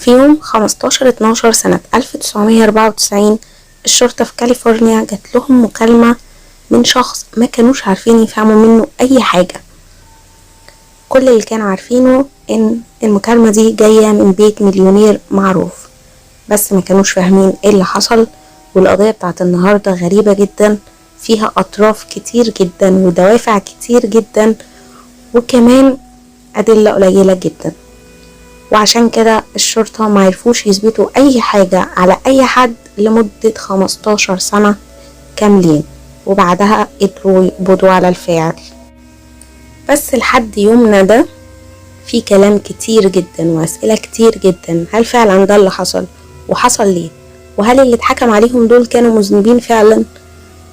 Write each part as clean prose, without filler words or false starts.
في يوم 15/12 سنة 1994 الشرطة في كاليفورنيا جات لهم مكالمة من شخص ما كانوش عارفين يفهموا منه أي حاجة. كل اللي كانوا عارفينه إن المكالمة دي جاية من بيت مليونير معروف، بس ما كانوش فاهمين إيه اللي حصل. والقضية بتاعت النهاردة غريبة جدا، فيها أطراف كتير جدا ودوافع كتير جدا وكمان أدلة قليلة جدا، وعشان كده الشرطة ما عرفوش يثبتوا أي حاجة على أي حد لمدة 15 سنة كاملين، وبعدها قدروا يقبضوا على الفاعل. بس لحد يومنا ده في كلام كتير جدا وأسئلة كتير جدا، هل فعلا ده اللي حصل؟ وحصل ليه؟ وهل اللي اتحكم عليهم دول كانوا مذنبين فعلا؟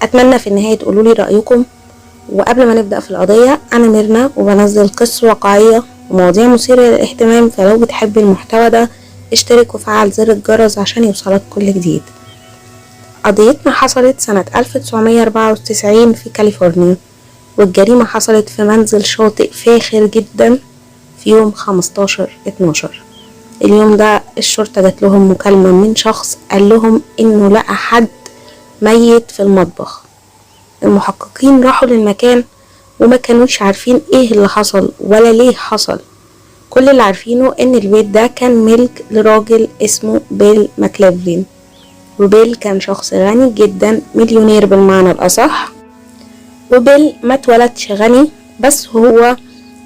أتمنى في النهاية تقولولي رأيكم. وقبل ما نبدأ في القضية، أنا ميرنا وبنزل قصص واقعية ومواضيع مثيرة للاهتمام، فلو بتحبي المحتوى ده اشترك وفعل زر الجرس عشان يوصلك كل جديد. قضيتنا حصلت سنة 1994 في كاليفورنيا، والجريمة حصلت في منزل شاطئ فاخر جدا في يوم 15/12. اليوم ده الشرطة جات لهم مكالمة من شخص قال لهم انه لقى حد ميت في المطبخ. المحققين راحوا للمكان وما كانوش عارفين ايه اللي حصل ولا ليه حصل. كل اللي عارفينه ان البيت ده كان ملك لراجل اسمه بيل ماكليفلين، وبيل كان شخص غني جدا، مليونير بالمعنى الأصح. وبيل ما اتولدش غني، بس هو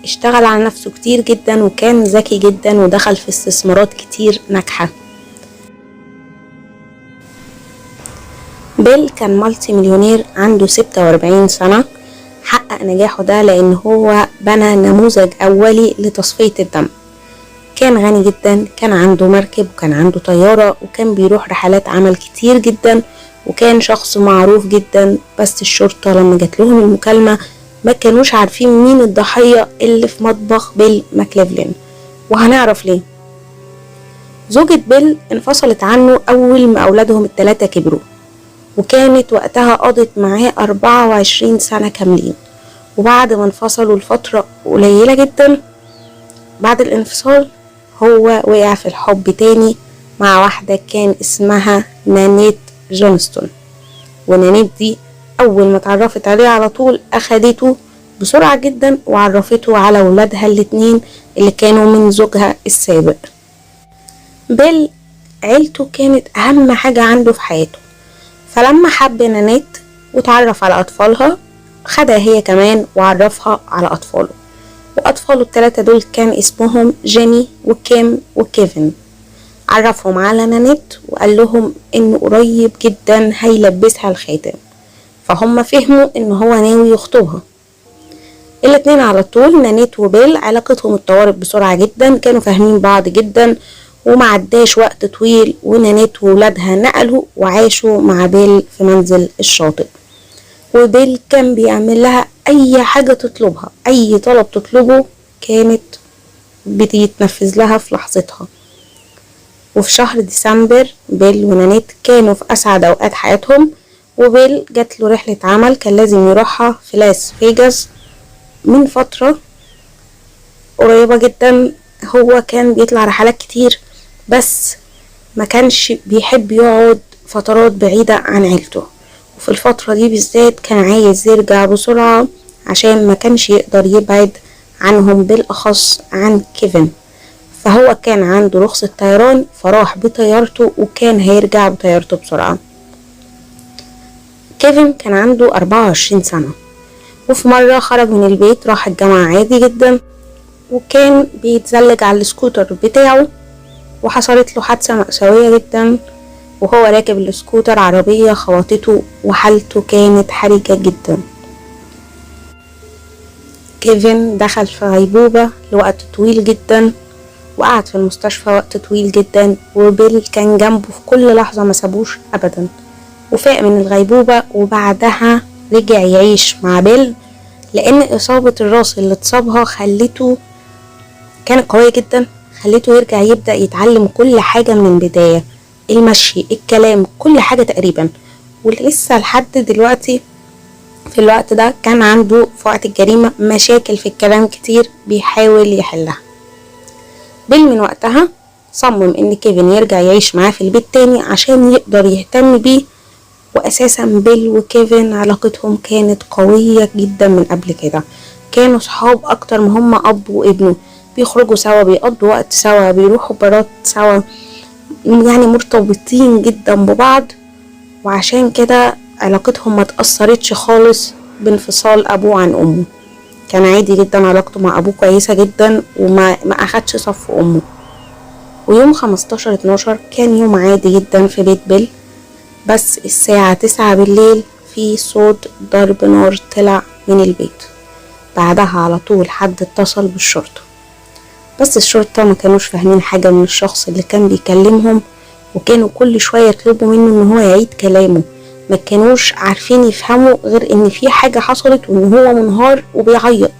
اشتغل على نفسه كتير جدا وكان ذكي جدا ودخل في استثمارات كتير ناجحة. بيل كان مالتي مليونير عنده 46 سنة. حقق نجاحه ده لأن هو بنى نموذج أولي لتصفية الدم. كان غني جدا، كان عنده مركب وكان عنده طيارة وكان بيروح رحلات عمل كتير جدا، وكان شخص معروف جدا. بس الشرطة لما جات لهم المكالمة ما كانوش عارفين مين الضحية اللي في مطبخ بيل ماكليفلين، وهنعرف ليه. زوجة بيل انفصلت عنه أول ما أولادهم الثلاثة كبروا، وكانت وقتها قضت معاه 24 سنة كاملين. وبعد ما انفصلوا لفترة قليلة جدا بعد الانفصال هو وقع في الحب تاني مع واحدة كان اسمها نانيت جونستون. ونانيت دي أول ما اتعرفت عليه على طول أخدته بسرعة جدا وعرفته على ولادها الاتنين اللي كانوا من زوجها السابق. بيل عيلته كانت أهم حاجة عنده في حياته، فلما حب نانيت وتعرف على أطفالها خدها هي كمان وعرفها على أطفاله. وأطفاله الثلاثة دول كان اسمهم جيمي وكيم وكيفن. عرفهم على نانيت وقال لهم إنه قريب جدا هيلبسها الخاتم، فهم فهموا إن هو ناوي يخطبها. الاتنين على طول نانيت وبيل علاقتهم اتطورت بسرعة جدا، كانوا فاهمين بعض جدا، وما عداش وقت طويل ونانيت وولادها نقلوا وعاشوا مع بيل في منزل الشاطئ. وبيل كان بيعمل لها اي حاجة تطلبها، اي طلب تطلبه كانت بتتنفذ لها في لحظتها. وفي شهر ديسمبر بيل ونانيت كانوا في اسعد اوقات حياتهم، وبيل جات له رحلة عمل كان لازم يروحها في لاس فيجاس من فترة قريبة جدا. هو كان بيطلع رحلات كتير بس ما كانش بيحب يقعد فترات بعيدة عن عيلته، وفي الفترة دي بالذات كان عايز يرجع بسرعة عشان ما كانش يقدر يبعد عنهم، بالأخص عن كيفن. فهو كان عنده رخصة طيران فراح بطيارته وكان هيرجع بطيارته بسرعة. كيفن كان عنده 24 سنة، وفي مرة خرج من البيت راح الجامعة عادي جدا، وكان بيتزلج على السكوتر بتاعه وحصلت له حادثة مأساوية جدا. وهو راكب السكوتر عربية خبطته وحالته كانت حرجة جدا. كيفن دخل في غيبوبة لوقت طويل جدا وقعد في المستشفى وقت طويل جدا، وبيل كان جنبه في كل لحظة ما سابوش أبدا. وفاق من الغيبوبة وبعدها رجع يعيش مع بيل، لأن إصابة الراس اللي اتصابها خلته كانت قوية جدا، خلته يرجع يبدأ يتعلم كل حاجة من البداية، المشي، الكلام، كل حاجة تقريبا. ولسه لحد دلوقتي في الوقت ده كان عنده في وقت الجريمة مشاكل في الكلام كتير بيحاول يحلها. بيل من وقتها صمم ان كيفن يرجع يعيش معاه في البيت تاني عشان يقدر يهتم بيه. واساسا بيل وكيفن علاقتهم كانت قوية جدا من قبل كده، كانوا صحاب اكتر ما هم اب وابنه، بيخرجوا سوا، بيقضوا وقت سوا، بيروحوا بارات سوا، يعني مرتبطين جدا ببعض. وعشان كده علاقتهم ما تأثرتش خالص بانفصال ابوه عن امه، كان عادي جدا علاقته مع ابوه كويسة جدا وما اخدش صف امه. ويوم 15/12 كان يوم عادي جدا في بيت بيل، بس الساعة 9 بالليل في صوت ضرب نار طلع من البيت. بعدها على طول حد اتصل بالشرطة، بس الشرطة ما كانوش فاهمين حاجة من الشخص اللي كان بيكلمهم، وكانوا كل شوية يطلبوا منه ان هو يعيد كلامه، ما كانوش عارفين يفهموا غير ان في حاجة حصلت وان هو منهار وبيعيط.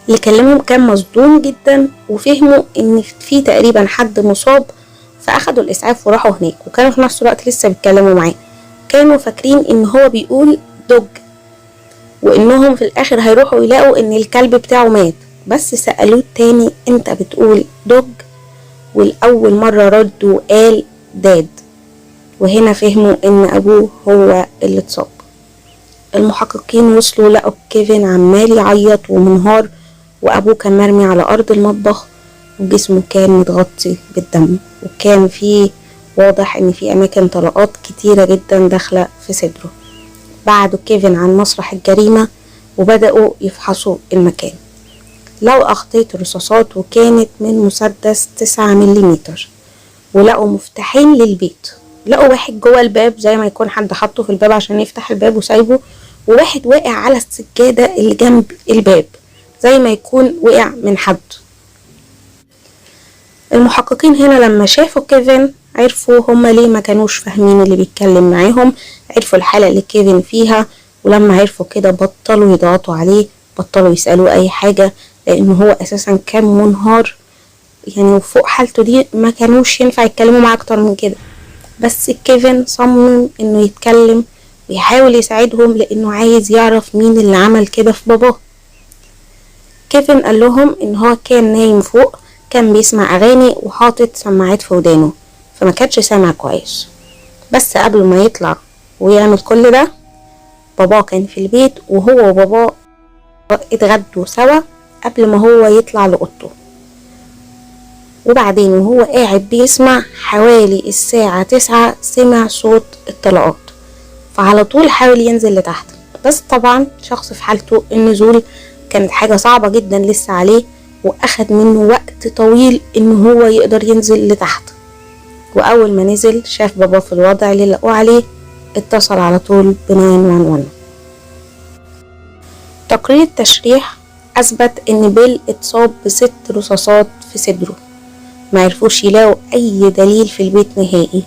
اللي كلمهم كان مصدوم جدا، وفهموا ان في تقريبا حد مصاب، فاخدوا الاسعاف وراحوا هناك، وكانوا في نفس الوقت لسه بيتكلموا معاه. كانوا فاكرين ان هو بيقول دوج، وانهم في الاخر هيروحوا يلاقوا ان الكلب بتاعه مات، بس سألوه تاني انت بتقول دوج؟ والاول مرة رد وقال داد، وهنا فهموا ان ابوه هو اللي اتصاب. المحققين وصلوا لقوا كيفن عمال يعيط ومنهار، وابوه كان مرمي على ارض المطبخ وجسمه كان متغطي بالدم، وكان فيه واضح ان في اماكن طلقات كتيرة جدا داخلة في صدره. بعدوا كيفن عن مسرح الجريمة وبدأوا يفحصوا المكان. لقوا أخطية رصاصات وكانت من مسدس 9 ملم، ولقوا مفتاحين للبيت. لقوا واحد جوه الباب زي ما يكون حد حطه في الباب عشان يفتح الباب وسايبه، وواحد واقع على السجادة اللي جنب الباب زي ما يكون وقع من حد. المحققين هنا لما شافوا كيفن عرفوا هما ليه ما كانوش فاهمين اللي بيتكلم معاهم، عرفوا الحالة اللي كيفن فيها، ولما عرفوا كده بطلوا يضغطوا عليه، بطلوا يسألوا اي حاجة، لانه هو اساسا كان منهار يعني، وفوق حالته دي ما كانوش ينفع يتكلموا معاه اكتر من كده. بس كيفن صمم انه يتكلم ويحاول يساعدهم، لانه عايز يعرف مين اللي عمل كده في باباه. كيفن قال لهم ان هو كان نايم فوق، كان بيسمع اغاني وحاطط سماعات في ودانه، فما كانش سامع كويس. بس قبل ما يطلع ويعمل كل ده، باباه كان في البيت، وهو وباباه اتغدوا سوا قبل ما هو يطلع لأوضته. وبعدين وهو قاعد بيسمع حوالي الساعة 9 سمع صوت الطلقات، فعلى طول حاول ينزل لتحت، بس طبعا شخص في حالته النزول كانت حاجة صعبة جدا لسه عليه، واخد منه وقت طويل ان هو يقدر ينزل لتحت. واول ما نزل شاف باباه في الوضع اللي لقوه عليه، اتصل على طول ب 911. تقرير التشريح اثبت ان بيل اتصاب ب6 رصاصات في صدره، ما عرفوش يلاقوا اي دليل في البيت نهائي.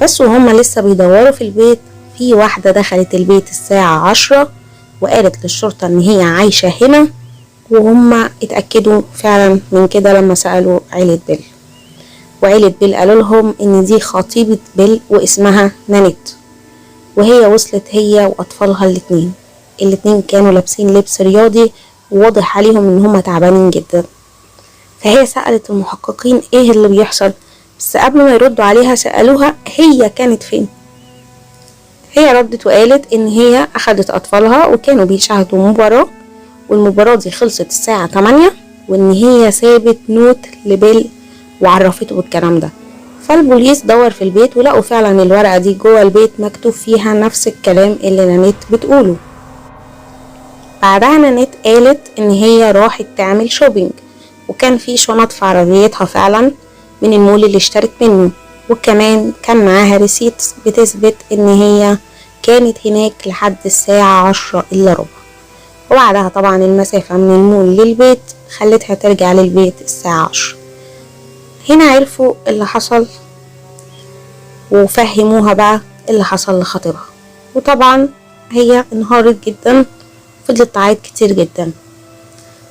بس وهم لسه بيدوروا في البيت، في واحدة دخلت البيت الساعة 10 وقالت للشرطة ان هي عايشة هنا، وهم اتأكدوا فعلا من كده لما سألوا عيلة بيل. وعيلة بيل قالوا لهم ان دي خطيبة بيل واسمها نانيت، وهي وصلت هي واطفالها الاتنين كانوا لابسين لبس رياضي وواضح عليهم ان هم تعبانين جدا. فهي سألت المحققين ايه اللي بيحصل، بس قبل ما يردوا عليها سألوها هي كانت فين. هي ردت وقالت ان هي اخدت اطفالها وكانوا بيشاهدوا مباراة، والمباراة دي خلصت الساعة 8، وان هي سابت نوت لبيل وعرفته بالكلام ده. فالبوليس دور في البيت ولقوا فعلا الورقة دي جوه البيت مكتوب فيها نفس الكلام اللي نانيت بتقوله. بعدها نانيت قالت ان هي راحت تعمل شوبينج، وكان في شنط في عربيتها فعلا من المول اللي اشترت منه، وكمان كان معاها ريسيت بتثبت ان هي كانت هناك لحد الساعة 10:15. وبعدها طبعا المسافة من المول للبيت خلتها ترجع للبيت الساعة 10. هنا عرفوا اللي حصل وفهموها بقى اللي حصل لخطيبها، وطبعا هي انهارت جدا، فضلت تعيط كتير جدا.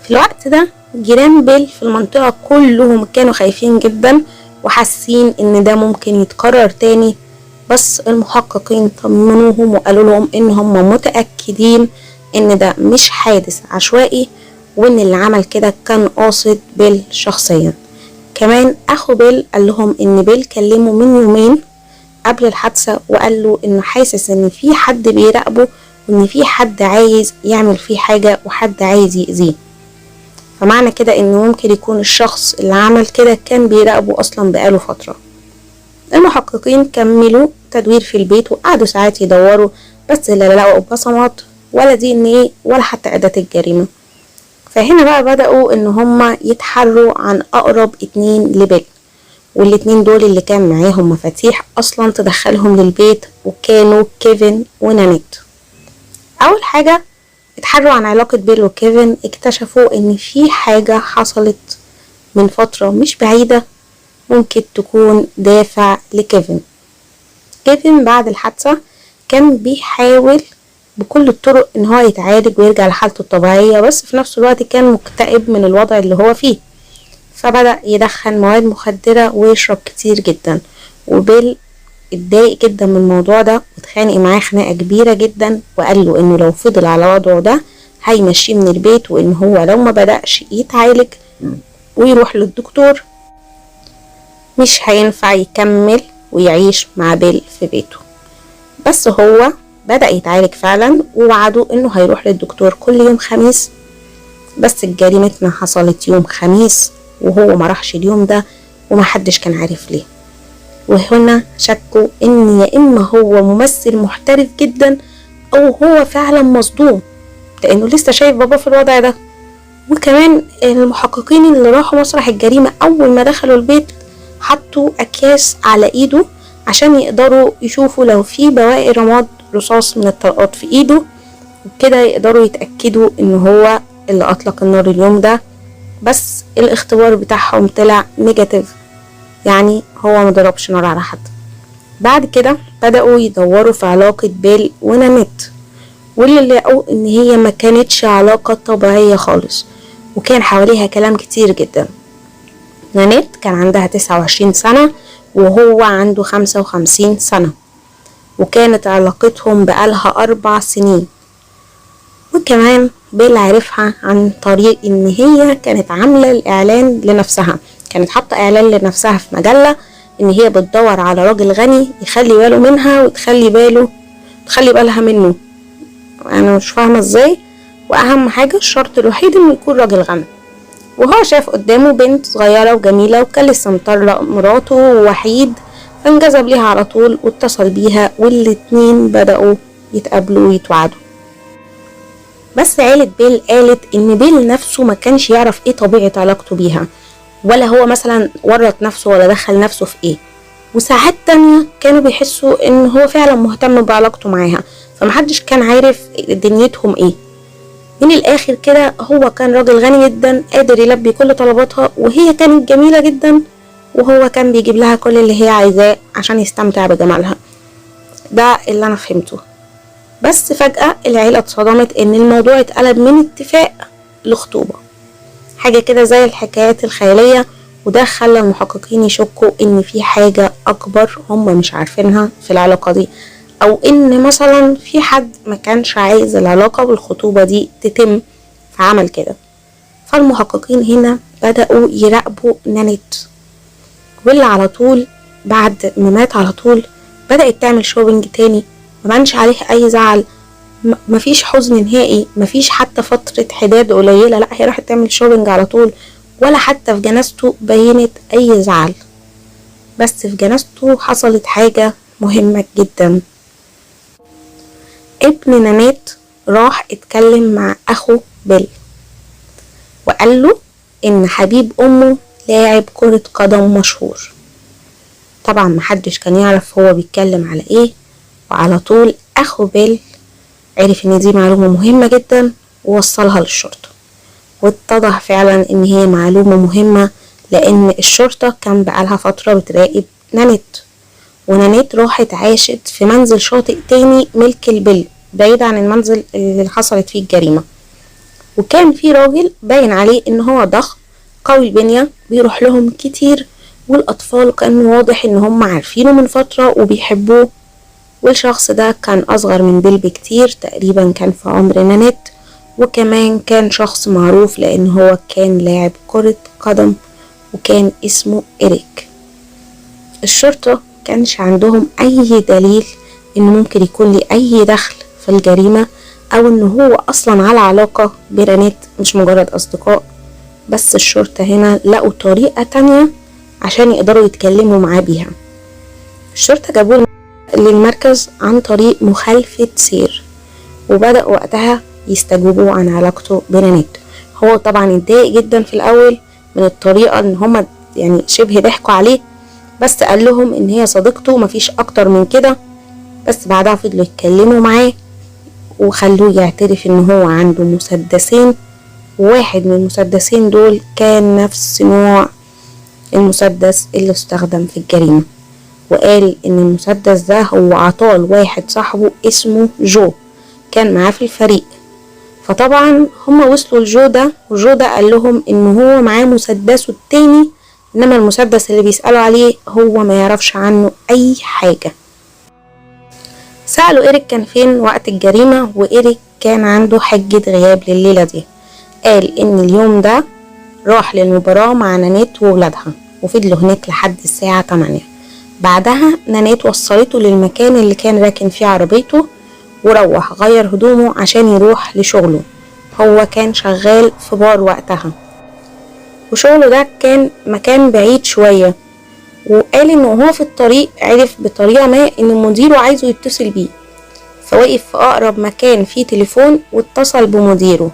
في الوقت ده جيران بيل في المنطقة كلهم كانوا خايفين جدا وحاسين ان ده ممكن يتكرر تاني، بس المحققين طمنوهم وقالوا لهم ان هم متأكدين ان ده مش حادث عشوائي، وان اللي عمل كده كان قاصد بيل شخصيا. وكمان اخو بيل قال لهم ان بيل كلمه من يومين قبل الحادثة وقال له انه حاسس ان في حد بيراقبه وان في حد عايز يعمل فيه حاجة وحد عايز يأذيه. فمعنى كده انه ممكن يكون الشخص اللي عمل كده كان بيراقبه اصلا بقاله فترة. المحققين كملوا تدوير في البيت وقعدوا ساعات يدوروا، بس لا لقوا بصمات ولا DNA ولا حتى أداة الجريمة. فهنا بقى بدأوا ان هما يتحروا عن اقرب 2 لبيل، والاتنين دول اللي كان معاهم مفاتيح اصلا تدخلهم للبيت، وكانوا كيفن ونانيت. اول حاجة اتحروا عن علاقة بيل وكيفن، اكتشفوا ان في حاجة حصلت من فترة مش بعيدة ممكن تكون دافع لكيفن. كيفن بعد الحادثة كان بيحاول بكل الطرق ان هو يتعالج ويرجع لحالته الطبيعية، بس في نفس الوقت كان مكتئب من الوضع اللي هو فيه، فبدأ يدخن مواد مخدرة ويشرب كتير جدا. وبيل اتضايق جدا من الموضوع ده واتخانق معاه خناقة كبيرة جدا، وقال له انه لو فضل على وضعه ده هيمشيه من البيت، وان هو لو ما بدأش يتعالج ويروح للدكتور مش هينفع يكمل ويعيش مع بيل في بيته. بس هو بدأ يتعالج فعلا، ووعده انه هيروح للدكتور كل يوم خميس. بس جريمتنا حصلت يوم خميس وهو ما راحش اليوم ده، ومحدش كان عارف ليه. وهنا شكوا ان يا اما هو ممثل محترف جدا او هو فعلا مصدوم، لانه لسه شايف بابا في الوضع ده. وكمان المحققين اللي راحوا مسرح الجريمة اول ما دخلوا البيت حطوا اكياس على ايده عشان يقدروا يشوفوا لو في بواقي رماد رصاص من الطلقات في ايده، وكده يقدروا يتأكدوا ان هو اللي اطلق النار اليوم ده. بس الاختبار بتاعهم طلع نيجاتيف، يعني هو ما ضربش نار على حد. بعد كده بدأوا يدوروا في علاقة بيل ونانيت، واللي لقوا ان هي ما كانتش علاقة طبيعية خالص، وكان حواليها كلام كتير جدا. نانيت كان عندها 29 سنة وهو عنده 55 سنة، وكانت علاقتهم بقالها 4 سنين. وكمان بيل عرفها عن طريق ان هي كانت عاملة الاعلان لنفسها، كانت حاطة اعلان لنفسها في مجلة ان هي بتدور على راجل غني يخلي باله منها وتخلي بالها منه. انا مش فاهمة ازاي، واهم حاجة الشرط الوحيد انه يكون راجل غني. وهو شاف قدامه بنت صغيرة وجميلة وكان لسه مطلق مراته ووحيد، فانجذب ليها على طول واتصل بيها، والاتنين بدأوا يتقابلوا ويتوعدوا. بس عيلة بيل قالت ان بيل نفسه ما كانش يعرف ايه طبيعة علاقته بيها، ولا هو مثلا ورط نفسه ولا دخل نفسه في ايه. وساعات تانية كانوا بيحسوا ان هو فعلا مهتم بعلاقته معاها، فمحدش كان عارف دنيتهم ايه. من الاخر كده هو كان راجل غني جدا قادر يلبي كل طلباتها، وهي كانت جميلة جدا وهو كان بيجيب لها كل اللي هي عايزاه عشان يستمتع بجمالها. ده اللي انا فهمته. بس فجأة العيلة اتصدمت ان الموضوع اتقلب من اتفاق لخطوبة، حاجة كده زي الحكايات الخيالية. وده خلى المحققين يشكوا ان في حاجة اكبر هم مش عارفينها في العلاقة دي، او ان مثلا في حد ما كانش عايز العلاقة والخطوبة دي تتم فعمل كده. فالمحققين هنا بدأوا يراقبوا نانيت، واللي على طول بعد ما مات على طول بدأت تعمل شوبينج تاني، ما بانش عليه اي زعل، مفيش حزن نهائي، مفيش حتى فترة حداد قليلة، لا هي راحت تعمل شوبينج على طول. ولا حتى في جنازته بينت اي زعل. بس في جنازته حصلت حاجة مهمة جدا. ابن نانيت راح اتكلم مع اخو بيل وقال له ان حبيب امه لاعب كرة قدم مشهور. طبعا محدش كان يعرف هو بيتكلم على ايه، وعلى طول اخو بيل عرف ان دي معلومة مهمة جدا ووصلها للشرطة. واتضح فعلا ان هي معلومة مهمة، لان الشرطة كان بقالها فترة بتراقب نانيت، ونانيت راحت عاشت في منزل شاطئ تاني ملك البيل بعيد عن المنزل اللي حصلت فيه الجريمة. وكان في راجل باين عليه ان هو ضخم قوي البنية بيروح لهم كتير، والاطفال كان واضح ان هم عارفينه من فترة وبيحبوه. والشخص ده كان اصغر من بيل بكتير، تقريبا كان في عمر نانيت، وكمان كان شخص معروف لان هو كان لاعب كرة قدم وكان اسمه إريك. الشرطة كانش عندهم أي دليل إنه ممكن يكون لي أي دخل في الجريمة، أو إنه هو أصلا على علاقة برانيت مش مجرد أصدقاء. بس الشرطة هنا لقوا طريقة تانية عشان يقدروا يتكلموا معاه بيها. الشرطة جابوه للمركز عن طريق مخالفة سير، وبدأوا وقتها يستجوبوا عن علاقته برانيت. هو طبعا اتضايق جدا في الأول من الطريقة إن هما يعني شبه ضحكوا عليه، بس قال لهم إن هي صديقته مفيش أكتر من كده. بس بعدها فضلوا يتكلموا معاه وخلوه يعترف إن هو عنده مسدسين، وواحد من المسدسين دول كان نفس نوع المسدس اللي استخدم في الجريمة. وقال إن المسدس ده هو عطاه لواحد صاحبه اسمه جو كان معاه في الفريق. فطبعا هما وصلوا لجو ده، وجو ده قال لهم إن هو معاه مسدسه التاني، إنما المسدس اللي بيسألوا عليه هو ما يعرفش عنه أي حاجة. سألوا إيريك كان فين وقت الجريمة، وإيريك كان عنده حجة غياب لليلة دي. قال إن اليوم ده راح للمباراة مع نانيت وولادها، وفضلوا هناك لحد الساعة 8. بعدها نانيت وصلته للمكان اللي كان راكن فيه عربيته، وروح غير هدومه عشان يروح لشغله. هو كان شغال في بار وقتها، وشغله ده كان مكان بعيد شوية. وقال انه هو في الطريق عرف بطريقة ما ان مديره عايزه يتصل بيه، فوقف في اقرب مكان فيه تليفون واتصل بمديره.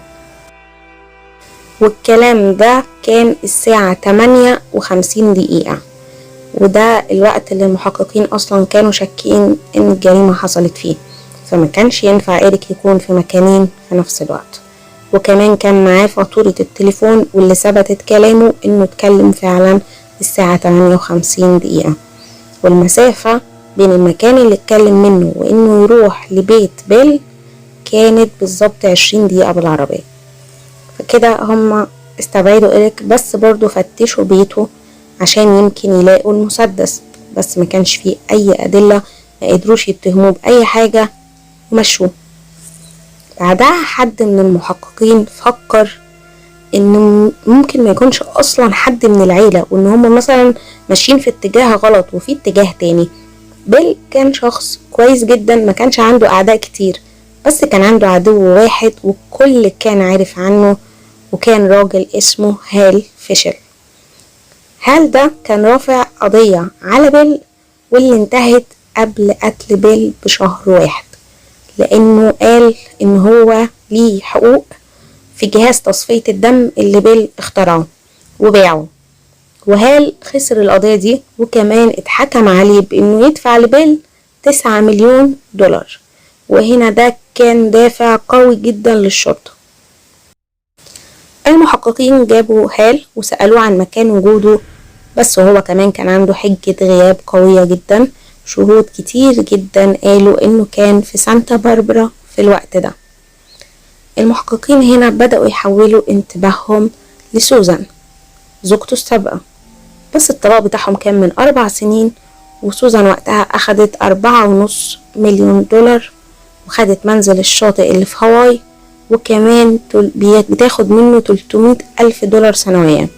والكلام ده كان الساعة 8:50، وده الوقت اللي المحققين اصلا كانوا شاكين ان الجريمة حصلت فيه، فما كانش ينفع إيريك يكون في مكانين في نفس الوقت. وكمان كان معاه فاتورة التليفون واللي ثبتت كلامه انه اتكلم فعلا الساعة 8:50. والمسافة بين المكان اللي اتكلم منه وانه يروح لبيت بيل كانت بالظبط 20 دقيقة بالعربية. فكده هما استبعدوا إيريك، بس برضو فتشوا بيته عشان يمكن يلاقوا المسدس، بس ما كانش فيه اي ادلة، ما قدروش يتهموه بأي حاجة ومشوه. بعدها حد من المحققين فكر انه ممكن ما يكونش اصلا حد من العيلة، وان هم مثلا ماشيين في اتجاه غلط وفي اتجاه تاني. بيل كان شخص كويس جدا، ما كانش عنده اعداء كتير، بس كان عنده عدو واحد والكل كان عارف عنه، وكان راجل اسمه هال فيشل. هال ده كان رافع قضية على بيل، واللي انتهت قبل قتل بيل بشهر واحد، لانه قال ان هو ليه حقوق في جهاز تصفية الدم اللي بيل اخترعه وباعه. وهال خسر القضية دي، وكمان اتحكم عليه بانه يدفع لبيل 9 مليون دولار. وهنا ده كان دافع قوي جدا للشرطة. المحققين جابوا هال وسألوه عن مكان وجوده، بس هو كمان كان عنده حجة غياب قوية جدا. شهود كتير جدا قالوا انه كان في سانتا باربرا في الوقت ده. المحققين هنا بدأوا يحولوا انتباههم لسوزان زوجته السابقة، بس الطلاق بتاعهم كان من 4 سنين، وسوزان وقتها أخدت 4.5 مليون دولار، وخدت منزل الشاطئ اللي في هاواي، وكمان بتاخد منه 300,000 دولار سنويا.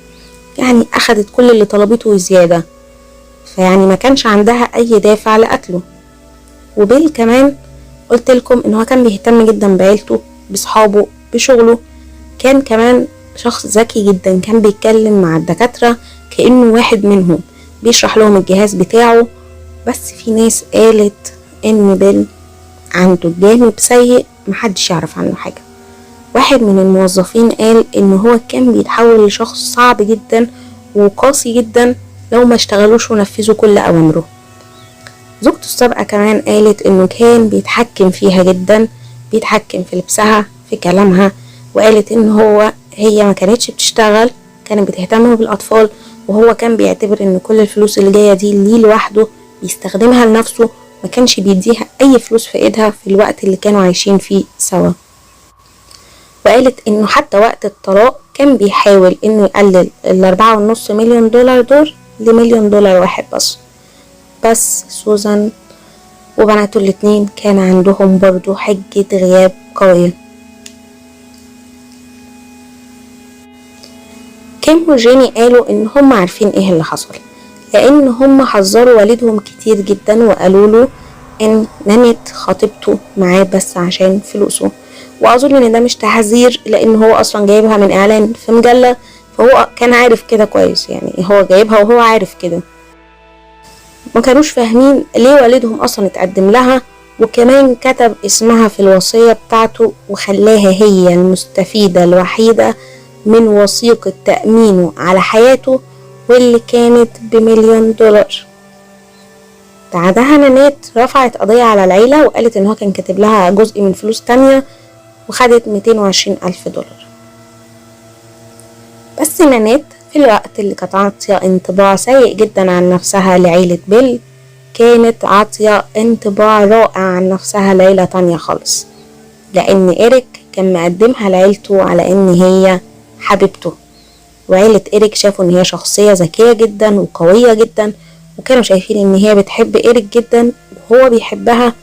يعني أخدت كل اللي طلبته وزيادة، فيعني ما كانش عندها أي دافع لقتله. وبيل كمان قلت لكم إنه كان بيهتم جدا بعيلته، بصحابه، بشغله. كان كمان شخص ذكي جدا، كان بيتكلم مع الدكاترة كأنه واحد منهم، بيشرح لهم الجهاز بتاعه. بس في ناس قالت إن بيل عنده جانب سيء محدش يعرف عنه حاجة. واحد من الموظفين قال إن هو كان بيتحول لشخص صعب جدا وقاسي جدا لو ما اشتغلوش ونفذوا كل أوامره. زوجته السابقة كمان قالت إنه كان بيتحكم فيها جدا، بيتحكم في لبسها، في كلامها. وقالت إن هي ما كانتش بتشتغل، كانت بتهتم بالأطفال، وهو كان بيعتبر إن كل الفلوس اللي جاية دي ليه لوحده، بيستخدمها لنفسه، ما كانش بيديها أي فلوس في إيدها في الوقت اللي كانوا عايشين فيه سوا. وقالت إنه حتى وقت الطلاق كان بيحاول إنه يقلل 4.5 مليون دولار دول ل1 مليون واحد بس سوزان وبناته الاتنين كان عندهم برضو حجة غياب قوية. كيم وجيني قالوا ان هم عارفين ايه اللي حصل، لان هم حذروا والدهم كتير جدا وقالوا له ان نانيت خطيبته معاه بس عشان فلوسه. واظن ان ده مش تحذير، لان هو اصلا جايبها من اعلان في مجلة، فهو كان عارف كده كويس، يعني هو جايبها وهو عارف كده. ما كانوش فاهمين ليه والدهم اصلا اتقدم لها، وكمان كتب اسمها في الوصية بتاعته وخلاها هي المستفيدة الوحيدة من وثيقة تأمينه على حياته، واللي كانت $1,000,000. بعدها نانيت رفعت قضية على العيلة وقالت ان هو كان كاتب لها جزء من فلوس تانية، وخدت $220,000. بس نانيت في الوقت اللي كانت عاطية انطباع سيء جدا عن نفسها لعيلة بيل، كانت عاطية انطباع رائع عن نفسها لعيلة تانية خالص، لأن إيريك كان مقدمها لعيلته على إن هي حبيبته. وعيلة إيريك شافوا إن هي شخصية ذكية جدا وقوية جدا، وكانوا شايفين إن هي بتحب إيريك جدا وهو بيحبها،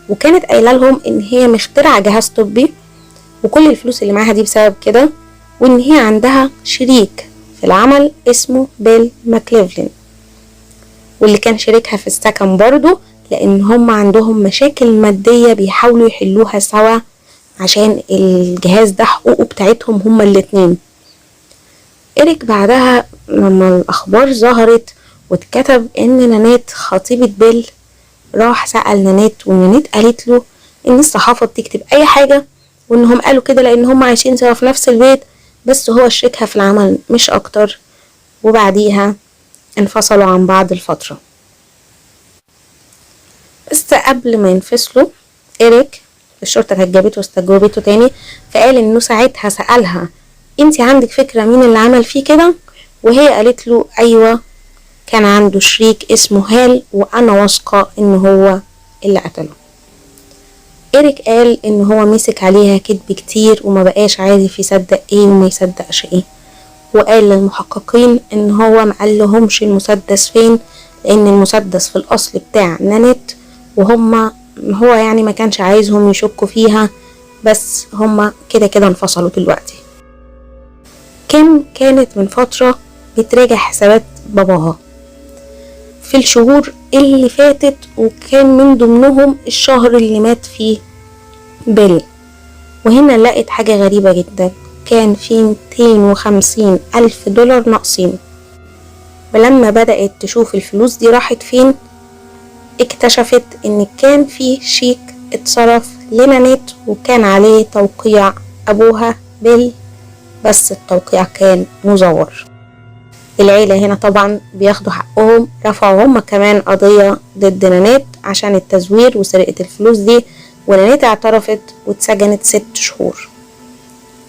وكانت قايلة لهم إن هي مخترعة جهاز طبي وكل الفلوس اللي معاها دي بسبب كده، وإن هي عندها شريك في العمل اسمه بيل ماكليفلين، واللي كان شريكها في السكن برضو، لأن هم عندهم مشاكل مادية بيحاولوا يحلوها سوا عشان الجهاز ده حقوقه بتاعتهم هما الاتنين. إيريك بعدها لما الأخبار ظهرت واتكتب إن نانيت خطيبة بيل، راح سأل نانيت، ونانيت قالت له إن الصحافة بتكتب أي حاجة، وإنهم قالوا كده لأن هم عايشين سوا في نفس البيت، بس هو شريكها في العمل مش أكتر. وبعديها انفصلوا عن بعض الفترة. بس قبل ما ينفصلوا إيريك الشرطة كانت جابته واستجوبته تاني، فقال إنه ساعتها سألها انتي عندك فكرة مين اللي عمل فيه كده؟ وهي قالت له أيوة، كان عنده شريك اسمه هال، وأنا واثقة إن هو اللي قتله. إيريك قال إن هو مسك عليها كذب كتير وما بقاش عارف يصدق ايه وما يصدقش ايه، وقال للمحققين إن هو مقالهمش المسدس فين، لأن المسدس في الأصل بتاع نانيت، هو يعني ما كانش عايزهم يشكوا فيها، بس هما كده كده انفصلوا دلوقتي. كيم كانت من فترة بتراجع حسابات باباها في الشهور اللي فاتت، وكان من ضمنهم الشهر اللي مات فيه بيل. وهنا لقيت حاجة غريبة جدا، كان في $250,000 ناقصين. ولما بدأت تشوف الفلوس دي راحت فين، اكتشفت ان كان في شيك اتصرف لنانيت وكان عليه توقيع ابوها بيل، بس التوقيع كان مزور. العيلة هنا طبعا بياخدوا حقهم، رفعوا هما كمان قضية ضد نانيت عشان التزوير وسرقة الفلوس دي، ونانيت اعترفت واتسجنت 6 شهور.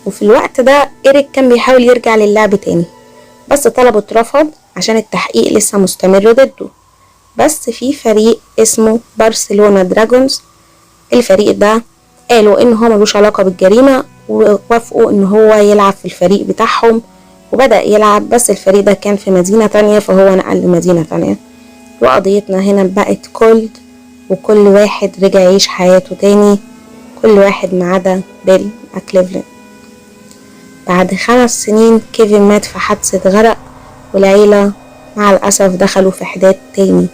وفي الوقت ده إيريك كان بيحاول يرجع للعب تاني، بس طلبه اترفض عشان التحقيق لسه مستمر ضده. بس في فريق اسمه برشلونة دراجونز، الفريق ده قالوا ان هو ملوش علاقة بالجريمة، ووافقوا ان هو يلعب في الفريق بتاعهم، وبدأ يلعب. بس الفريق ده كان في مدينة تانية، فهو نقل لمدينة تانية. وقضيتنا هنا بقت كولد، وكل واحد رجع يعيش حياته تاني، كل واحد ما عدا بيل ماكليفلين. بعد 5 سنين كيفن مات في حادثة غرق، والعيلة مع الأسف دخلوا في حداد تاني.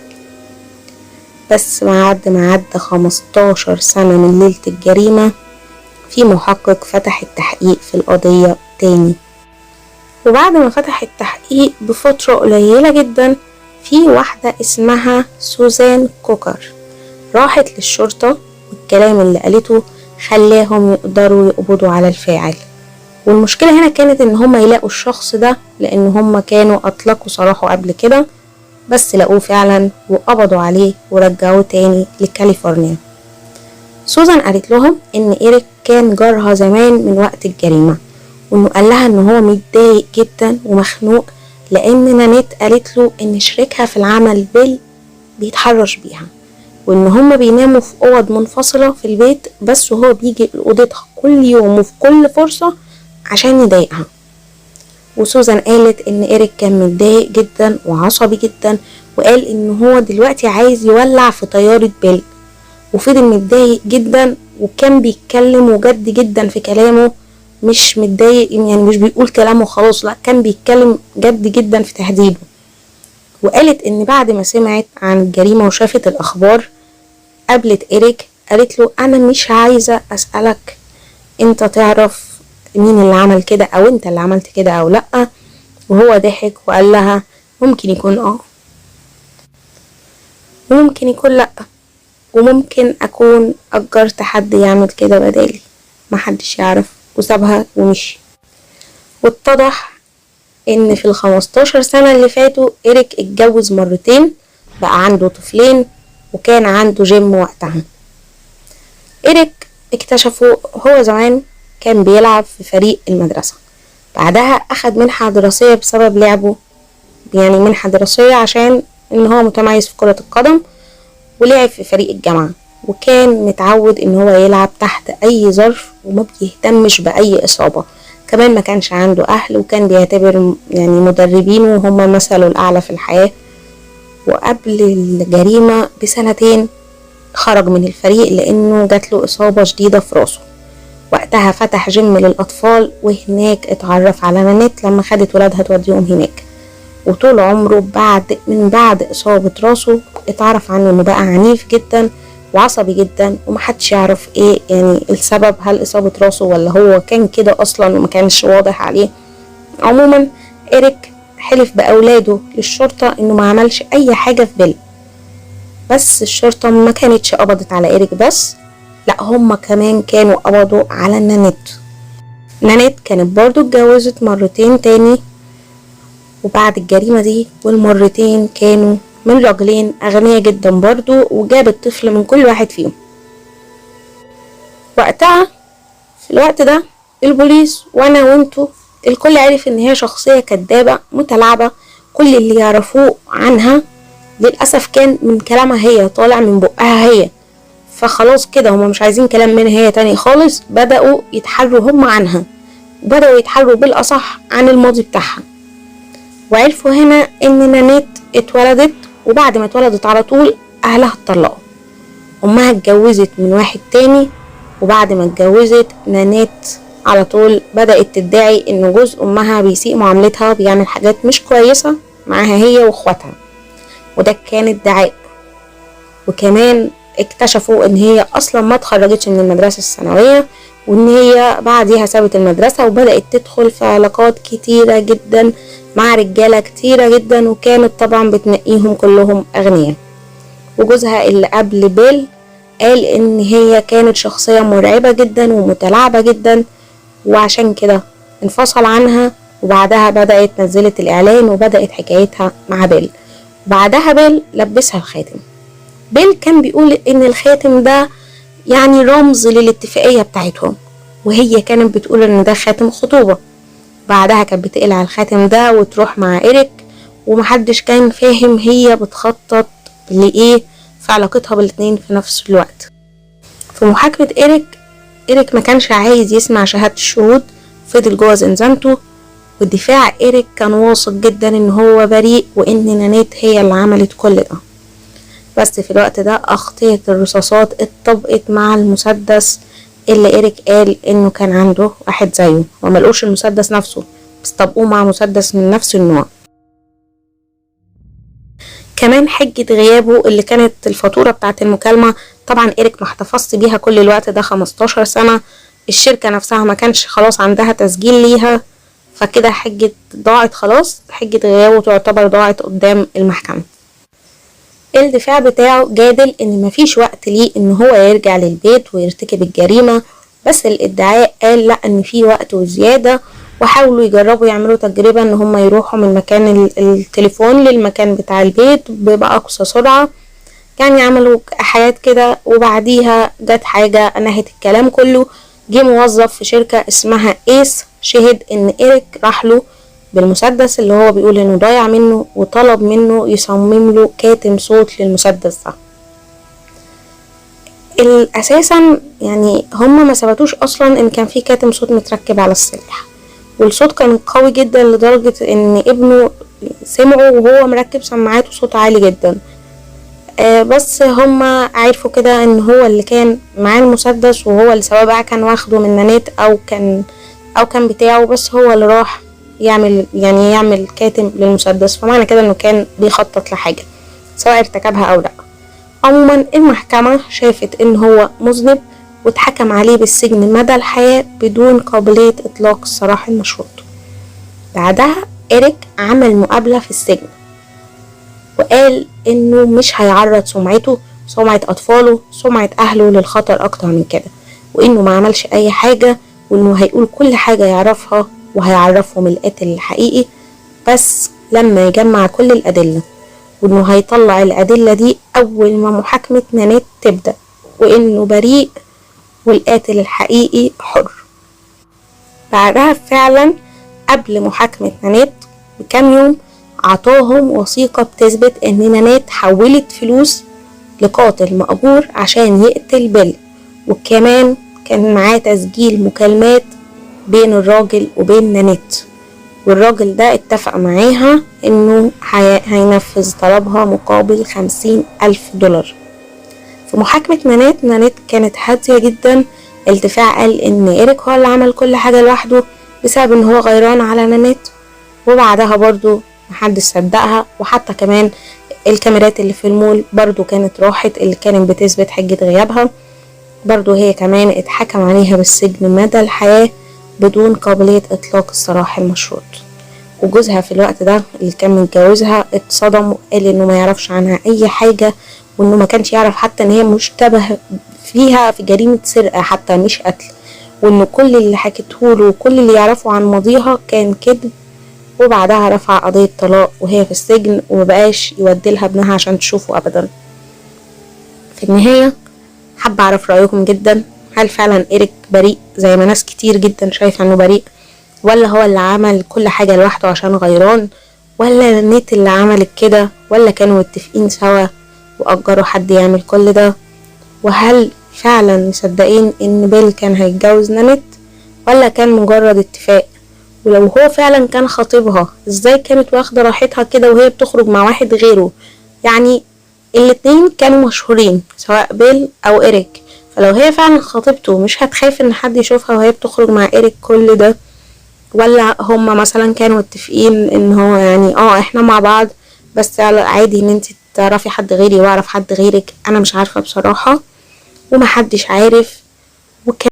بس بعد ما عدى 15 سنة من ليلة الجريمة، في محقق فتح التحقيق في القضية تاني. وبعد ما فتح التحقيق بفترة قليلة جدا، في واحدة اسمها سوزان كوكر راحت للشرطة، والكلام اللي قالته خلاهم يقدروا يقبضوا على الفاعل. والمشكلة هنا كانت ان هم يلاقوا الشخص ده، لان هم كانوا اطلقوا سراحه قبل كده، بس لقوه فعلا وقبضوا عليه ورجعوه تاني لكاليفورنيا. سوزان قالت لهم ان إيريك كان جارها زمان من وقت الجريمة، وانه قال لها ان هو متضايق جدا ومخنوق، لان نانيت قالت له ان شريكها في العمل بيل بيتحرش بيها، وان هما بيناموا في اوض منفصلة في البيت، بس هو بيجي لأوضتها كل يوم وفي كل فرصة عشان يضايقها. وسوزان قالت ان إيريك كان متضايق جدا وعصبي جدا، وقال ان هو دلوقتي عايز يولع في طيارة بيل، وفضل متضايق جدا وكان بيتكلم وجد جدا في كلامه، مش متضايق، يعني مش بيقول كلامه خلاص، لا كان بيتكلم جد جدا في تهديده. وقالت ان بعد ما سمعت عن الجريمة وشافت الاخبار قابلت إريك، قالت له انا مش عايزة اسألك انت تعرف مين اللي عمل كده او انت اللي عملت كده او لا. وهو ضحك وقال لها ممكن يكون وممكن يكون لا، وممكن اكون اجرت حد يعمل كده بدالي، محدش يعرف. وسابها ومشي. واتضح ان في ال15 سنة اللي فاتوا إريك اتجوز مرتين، بقى عنده طفلين، وكان عنده جيم وقتها. إريك اكتشفوا هو زمان كان بيلعب في فريق المدرسة، بعدها أخد منحة دراسية بسبب لعبه، يعني منحة دراسية عشان ان هو متميز في كرة القدم، ولعب في فريق الجامعة، وكان متعود ان هو يلعب تحت اي ظرف وما بيهتمش باي اصابة. كمان ما كانش عنده اهل، وكان بيعتبر يعني مدربينه هم مثله الاعلى في الحياة. وقبل الجريمة بسنتين خرج من الفريق لانه جات له اصابة شديدة في راسه. وقتها فتح جيم للاطفال، وهناك اتعرف على نانيت لما خدت ولادها توديهم هناك. وطول عمره من بعد اصابة راسه اتعرف عنه انه بقى عنيف جدا وعصبي جدا، ومحدش يعرف ايه يعني السبب، هل اصابة راسه ولا هو كان كده اصلا وما كانش واضح عليه. عموما إريك حلف باولاده للشرطة انه ما عملش اي حاجة في بيل، بس الشرطة ما كانتش قبضت على إريك بس، لا هم كمان كانوا قبضوا على نانيت كانت برضو اتجوزت مرتين تاني وبعد الجريمة دي، والمرتين كانوا من راجلين أغنياء جدا برضو، وجابت طفل من كل واحد فيهم. وقتها في الوقت ده البوليس وانا وانتو الكل عرف ان هي شخصية كدابة متلاعبة. كل اللي يعرفوه عنها للأسف كان من كلامها هي، طالع من بقها هي، فخلاص كده هما مش عايزين كلام منها هي تاني خالص. بدأوا يتحروا هم عنها، وبدأوا يتحروا بالأصح عن الماضي بتاعها. وعرفوا هنا ان نانيت اتولدت، وبعد ما اتولدت على طول اهلها اتطلقوا. امها اتجوزت من واحد تاني، وبعد ما اتجوزت نانيت على طول بدأت تدعي ان جوز امها بيسيء معاملتها وبيعمل حاجات مش كويسة معاها هي واخواتها، وده كان ادعاء. وكمان اكتشفوا ان هي اصلا ما اتخرجتش من المدرسة الثانوية، وان هي بعديها سابت المدرسة وبدأت تدخل في علاقات كتيرة جدا مع رجالة كتيرة جدا، وكانت طبعا بتنقيهم كلهم اغنياء. وجوزها اللي قبل بيل قال ان هي كانت شخصية مرعبة جدا ومتلاعبة جدا، وعشان كده انفصل عنها. وبعدها بدأت نزلت الاعلان وبدأت حكايتها مع بيل. بعدها بيل لبسها الخاتم. بيل كان بيقول ان الخاتم ده يعني رمز للاتفاقية بتاعتهم، وهي كانت بتقول ان ده خاتم خطوبة. بعدها كانت بتقلع الخاتم ده وتروح مع إريك، ومحدش كان فاهم هي بتخطط لإيه في علاقتها بالاتنين في نفس الوقت. في محاكمة إريك ما كانش عايز يسمع شهادة الشهود، فضل جوه زنزانته. ودفاع إريك كان واثق جدا ان هو بريء وان نانيت هي اللي عملت كل ده. بس في الوقت ده أغطية الرصاصات اتطبقت مع المسدس اللي إريك قال انه كان عنده واحد زيه، وملقوش المسدس نفسه بس طبقوه مع مسدس من نفس النوع. كمان حجة غيابه اللي كانت الفاتورة بتاعت المكالمة، طبعا إريك ما احتفظت بيها كل الوقت ده 15 سنة. الشركة نفسها ما كانش خلاص عندها تسجيل ليها، فكده حجة ضاعت خلاص، حجة غيابه تعتبر ضاعت قدام المحكمة. الدفاع بتاعه جادل ان مفيش وقت ليه ان هو يرجع للبيت ويرتكب الجريمة، بس الادعاء قال لا ان في وقت وزيادة، وحاولوا يجربوا يعملوا تجربة ان هم يروحوا من مكان التليفون للمكان بتاع البيت بأقصى سرعة. يعني عملوا حاجات كده، وبعديها جت حاجة نهت الكلام كله. جه موظف في شركة اسمها ايس شهد ان إريك راح له بالمسدس اللي هو بيقول انه ضايع منه، وطلب منه يصمم له كاتم صوت للمسدس ده. اساسا يعني هم ما ثبتوش اصلا ان كان في كاتم صوت متركب على السلاح، والصوت كان قوي جدا لدرجة ان ابنه سمعه وهو مركب سماعات وصوت عالي جدا. بس هم عرفوا كده ان هو اللي كان معاه المسدس، وهو اللي سواء بقى كان واخده من نانيت او كان او كان بتاعه، بس هو اللي راح يعمل كاتم للمسدس، فمعنى كده انه كان بيخطط لحاجة سواء ارتكبها او لا. عموما المحكمة شافت ان هو مذنب واتحكم عليه بالسجن مدى الحياة بدون قابلية اطلاق السراح المشروط. بعدها إريك عمل مقابلة في السجن وقال انه مش هيعرض سمعته، سمعة اطفاله، سمعة اهله للخطر اكتر من كده، وانه ما عملش اي حاجة، وانه هيقول كل حاجة يعرفها وهيعرفهم القاتل الحقيقي بس لما يجمع كل الادلة، وانه هيطلع الادلة دي اول ما محاكمة نانيت تبدأ، وانه بريء والقاتل الحقيقي حر. بعدها فعلا قبل محاكمة نانيت بكام يوم عطاهم وثيقة بتثبت ان نانيت حولت فلوس لقاتل مأجور عشان يقتل بيل، وكمان كان معاه تسجيل مكالمات بين الراجل وبين نانيت، والراجل ده اتفق معاها انه هينفذ طلبها مقابل 50,000 دولار. في محاكمة نانيت كانت هادية جدا. الدفاع قال ان إريك هو اللي عمل كل حاجة لوحده بسبب ان هو غيران على نانيت، وبعدها برضو محدش صدقها، وحتى كمان الكاميرات اللي في المول برضو كانت راحت اللي كانت بتثبت حجة غيابها، برضو هي كمان اتحكم عليها بالسجن مدى الحياة بدون قابلية اطلاق السراح المشروط. وجوزها في الوقت ده اللي كان متجوزها اتصدم وقال انه ما يعرفش عنها اي حاجة، وانه ما كانش يعرف حتى ان هي مشتبه فيها في جريمة سرقة حتى مش قتل، وانه كل اللي حكيتهوله وكل اللي يعرفه عن ماضيها كان كذب. وبعدها رفع قضية طلاق وهي في السجن، ومبقاش يوديلها ابنها عشان تشوفه ابدا. في النهاية حابة اعرف رأيكم جدا، هل فعلا إريك بريء زي ما ناس كتير جدا شايفة انه بريء، ولا هو اللي عمل كل حاجة لوحده عشان غيران، ولا نانيت اللي عملت كده، ولا كانوا متفقين سوا وأجروا حد يعمل كل ده؟ وهل فعلا مصدقين ان بيل كان هيتجوز نانيت ولا كان مجرد اتفاق؟ ولو هو فعلا كان خطيبها ازاي كانت واخدة راحتها كده وهي بتخرج مع واحد غيره؟ يعني الاتنين كانوا مشهورين سواء بيل او إريك، فلو هي فعلا خطيبته مش هتخاف ان حد يشوفها وهي بتخرج مع إريك كل ده؟ ولا هما مثلا كانوا متفقين ان هو يعني احنا مع بعض بس عادي ان انت تعرفي حد غيري واعرف حد غيرك؟ انا مش عارفة بصراحة ومحدش عارف.